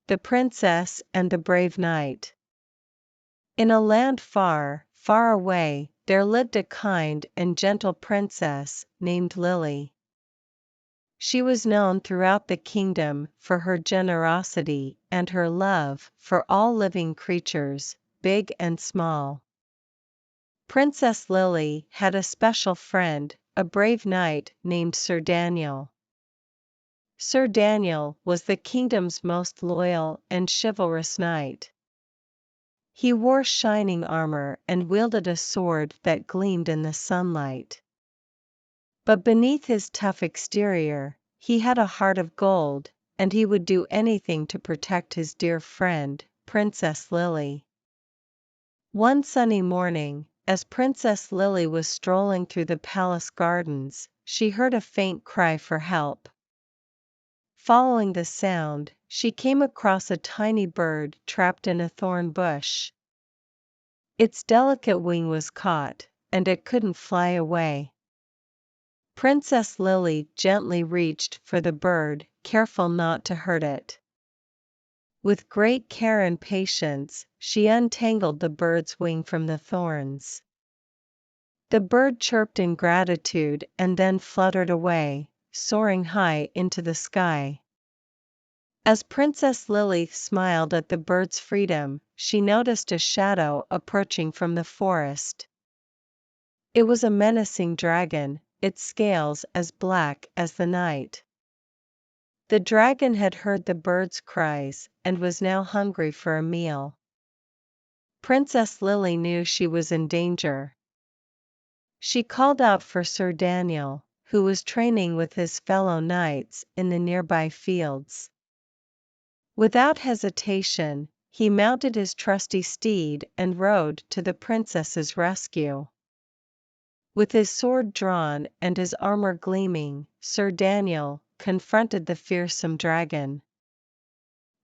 The Princess and the Brave Knight. In a land far, far away, there lived a kind and gentle princess named Lily. She was known throughout the kingdom for her generosity and her love for all living creatures, big and small. Princess Lily had a special friend, a brave knight named Sir Daniel. Sir Daniel was the kingdom's most loyal and chivalrous knight. He wore shining armor and wielded a sword that gleamed in the sunlight. But beneath his tough exterior, he had a heart of gold, and he would do anything to protect his dear friend, Princess Lily. One sunny morning, as Princess Lily was strolling through the palace gardens, she heard a faint cry for help. Following the sound, she came across a tiny bird trapped in a thorn bush. Its delicate wing was caught, and it couldn't fly away. Princess Lily gently reached for the bird, careful not to hurt it. With great care and patience, she untangled the bird's wing from the thorns. The bird chirped in gratitude and then fluttered away, soaring high into the sky. As Princess Lily smiled at the bird's freedom, she noticed a shadow approaching from the forest. It was a menacing dragon, its scales as black as the night. The dragon had heard the bird's cries, and was now hungry for a meal. Princess Lily knew she was in danger. She called out for Sir Daniel, who was training with his fellow knights in the nearby fields. Without hesitation, he mounted his trusty steed and rode to the princess's rescue. With his sword drawn and his armor gleaming, Sir Daniel confronted the fearsome dragon.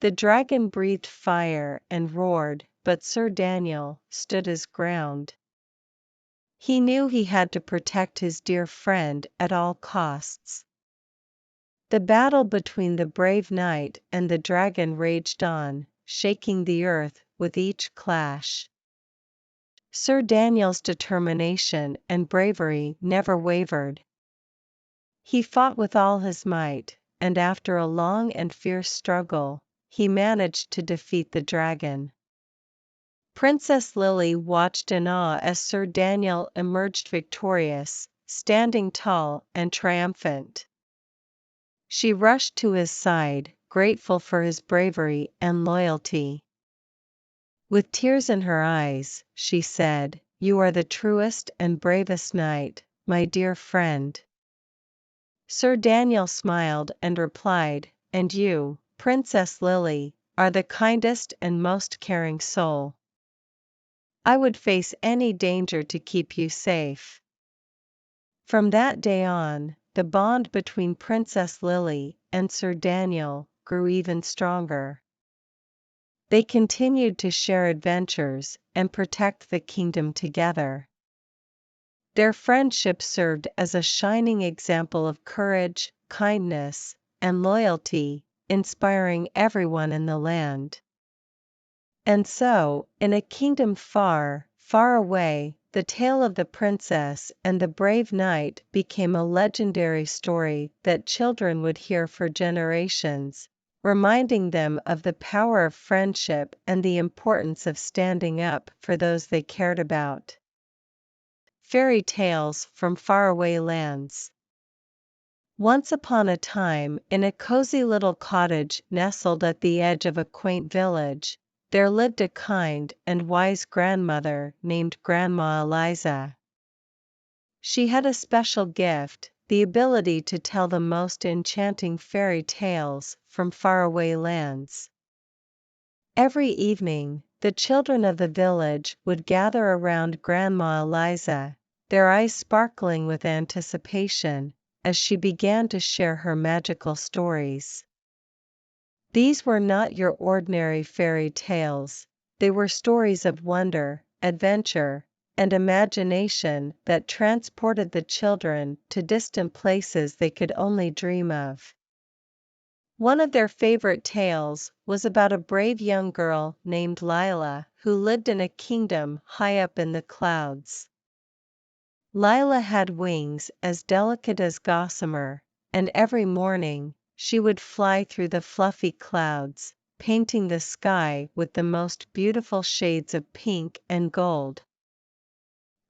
The dragon breathed fire and roared, but Sir Daniel stood his ground. He knew he had to protect his dear friend at all costs. The battle between the brave knight and the dragon raged on, shaking the earth with each clash. Sir Daniel's determination and bravery never wavered. He fought with all his might, and after a long and fierce struggle, he managed to defeat the dragon. Princess Lily watched in awe as Sir Daniel emerged victorious, standing tall and triumphant. She rushed to his side, grateful for his bravery and loyalty. With tears in her eyes, she said, "You are the truest and bravest knight, my dear friend." Sir Daniel smiled and replied, "And you, Princess Lily, are the kindest and most caring soul. I would face any danger to keep you safe." From that day on, the bond between Princess Lily and Sir Daniel grew even stronger. They continued to share adventures and protect the kingdom together. Their friendship served as a shining example of courage, kindness, and loyalty, inspiring everyone in the land. And so, in a kingdom far, far away, the tale of the princess and the brave knight became a legendary story that children would hear for generations, reminding them of the power of friendship and the importance of standing up for those they cared about. Fairy tales from faraway lands. Once upon a time, in a cozy little cottage nestled at the edge of a quaint village, there lived a kind and wise grandmother named Grandma Eliza. She had a special gift, the ability to tell the most enchanting fairy tales from faraway lands. Every evening, the children of the village would gather around Grandma Eliza, their eyes sparkling with anticipation, as she began to share her magical stories. These were not your ordinary fairy tales, they were stories of wonder, adventure, and imagination that transported the children to distant places they could only dream of. One of their favorite tales was about a brave young girl named Lila who lived in a kingdom high up in the clouds. Lila had wings as delicate as gossamer, and every morning, she would fly through the fluffy clouds, painting the sky with the most beautiful shades of pink and gold.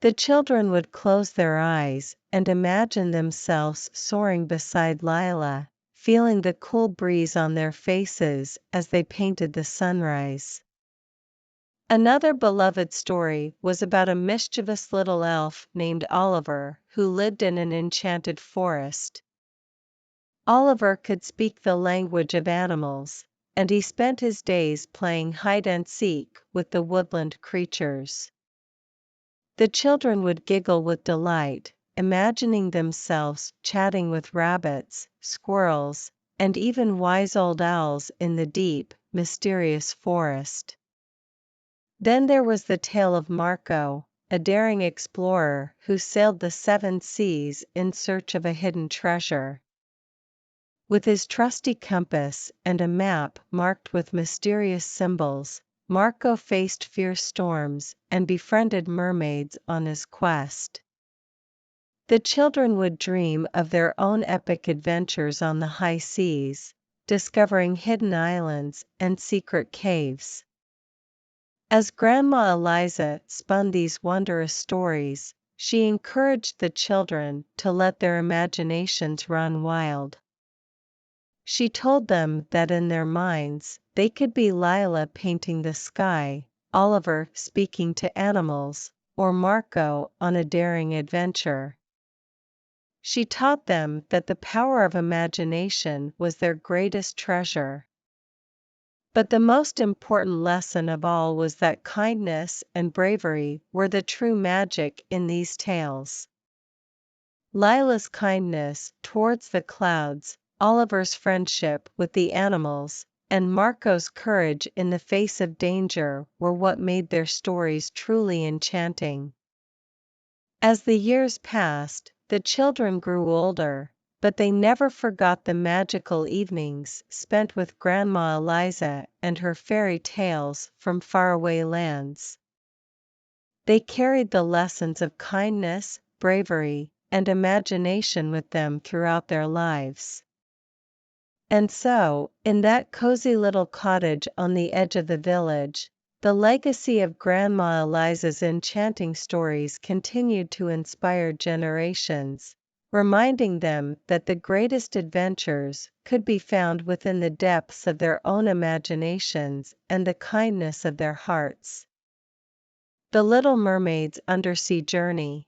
The children would close their eyes and imagine themselves soaring beside Lila, feeling the cool breeze on their faces as they painted the sunrise. Another beloved story was about a mischievous little elf named Oliver who lived in an enchanted forest. Oliver could speak the language of animals, and he spent his days playing hide and seek with the woodland creatures. The children would giggle with delight, imagining themselves chatting with rabbits, squirrels, and even wise old owls in the deep, mysterious forest. Then there was the tale of Marco, a daring explorer who sailed the seven seas in search of a hidden treasure. With his trusty compass and a map marked with mysterious symbols, Marco faced fierce storms and befriended mermaids on his quest. The children would dream of their own epic adventures on the high seas, discovering hidden islands and secret caves. As Grandma Eliza spun these wondrous stories, she encouraged the children to let their imaginations run wild. She told them that in their minds, they could be Lila painting the sky, Oliver speaking to animals, or Marco on a daring adventure. She taught them that the power of imagination was their greatest treasure. But the most important lesson of all was that kindness and bravery were the true magic in these tales. Lila's kindness towards the clouds, Oliver's friendship with the animals, and Marco's courage in the face of danger were what made their stories truly enchanting. As the years passed, the children grew older, but they never forgot the magical evenings spent with Grandma Eliza and her fairy tales from faraway lands. They carried the lessons of kindness, bravery, and imagination with them throughout their lives. And so, in that cozy little cottage on the edge of the village, the legacy of Grandma Eliza's enchanting stories continued to inspire generations, reminding them that the greatest adventures could be found within the depths of their own imaginations and the kindness of their hearts. The Little Mermaid's Undersea Journey.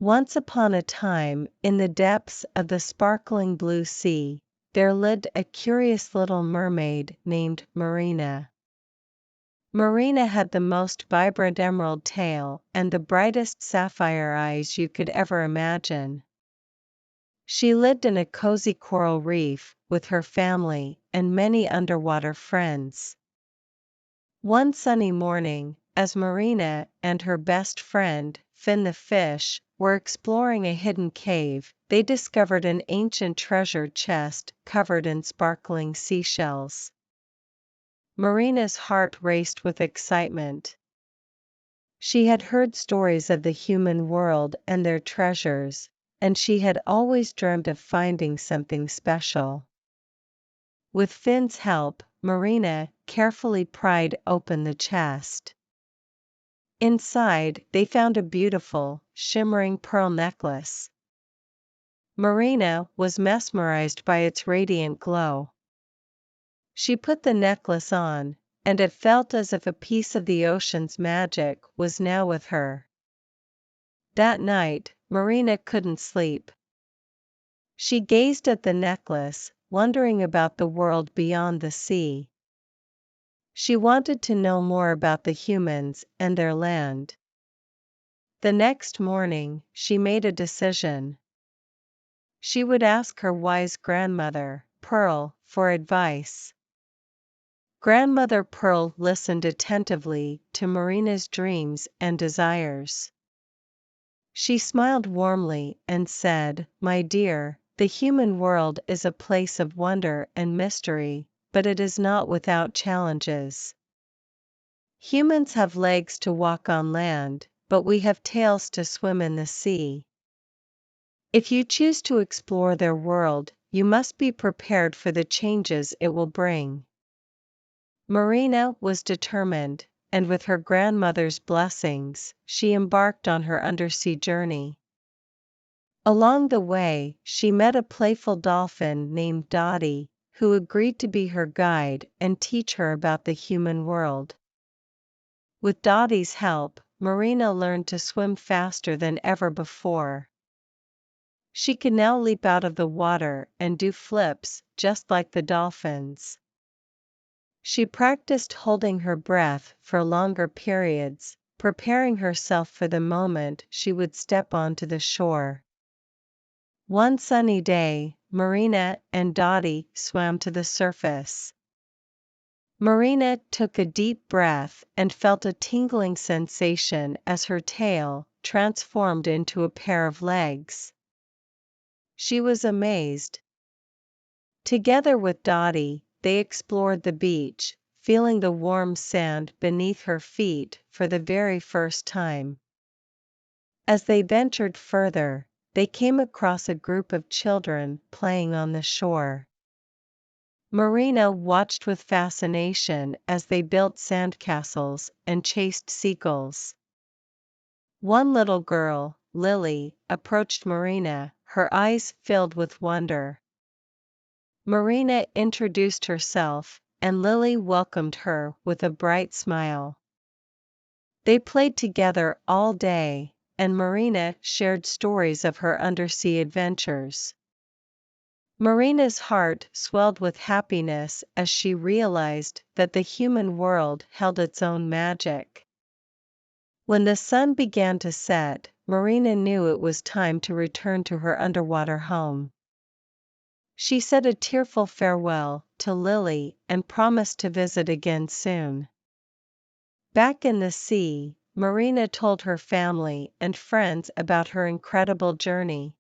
Once upon a time, in the depths of the sparkling blue sea, there lived a curious little mermaid named Marina. Marina had the most vibrant emerald tail and the brightest sapphire eyes you could ever imagine. She lived in a cozy coral reef with her family and many underwater friends. One sunny morning, as Marina and her best friend, Finn the fish, were exploring a hidden cave, they discovered an ancient treasure chest covered in sparkling seashells. Marina's heart raced with excitement. She had heard stories of the human world and their treasures, and she had always dreamed of finding something special. With Finn's help, Marina carefully pried open the chest. Inside, they found a beautiful, shimmering pearl necklace. Marina was mesmerized by its radiant glow. She put the necklace on, and it felt as if a piece of the ocean's magic was now with her. That night, Marina couldn't sleep. She gazed at the necklace, wondering about the world beyond the sea. She wanted to know more about the humans and their land. The next morning, she made a decision. She would ask her wise grandmother, Pearl, for advice. Grandmother Pearl listened attentively to Marina's dreams and desires. She smiled warmly and said, "My dear, The human world is a place of wonder and mystery, but it is not without challenges. Humans have legs to walk on land, but we have tails to swim in the sea. If you choose to explore their world, you must be prepared for the changes it will bring. Marina was determined, and with her grandmother's blessings, she embarked on her undersea journey. Along the way, she met a playful dolphin named Dottie, who agreed to be her guide and teach her about the human world. With Dottie's help, Marina learned to swim faster than ever before. She could now leap out of the water and do flips, just like the dolphins. She practiced holding her breath for longer periods, preparing herself for the moment she would step onto the shore. One sunny day, Marina and Dottie swam to the surface. Marina took a deep breath and felt a tingling sensation as her tail transformed into a pair of legs. She was amazed. Together with Dottie, they explored the beach, feeling the warm sand beneath her feet for the very first time. As they ventured further, they came across a group of children playing on the shore. Marina watched with fascination as they built sandcastles and chased seagulls. One little girl, Lily, approached Marina, her eyes filled with wonder. Marina introduced herself, and Lily welcomed her with a bright smile. They played together all day, and Marina shared stories of her undersea adventures. Marina's heart swelled with happiness as she realized that the human world held its own magic. When the sun began to set, Marina knew it was time to return to her underwater home. She said a tearful farewell to Lily and promised to visit again soon. Back in the sea, Marina told her family and friends about her incredible journey.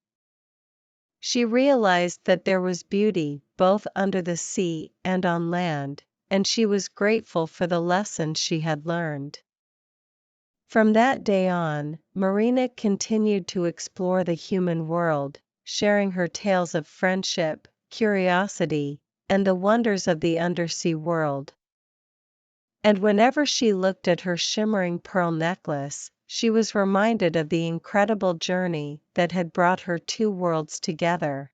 She realized that there was beauty both under the sea and on land, and she was grateful for the lessons she had learned. From that day on, Marina continued to explore the human world, sharing her tales of friendship, curiosity, and the wonders of the undersea world. And whenever she looked at her shimmering pearl necklace, she was reminded of the incredible journey that had brought her two worlds together.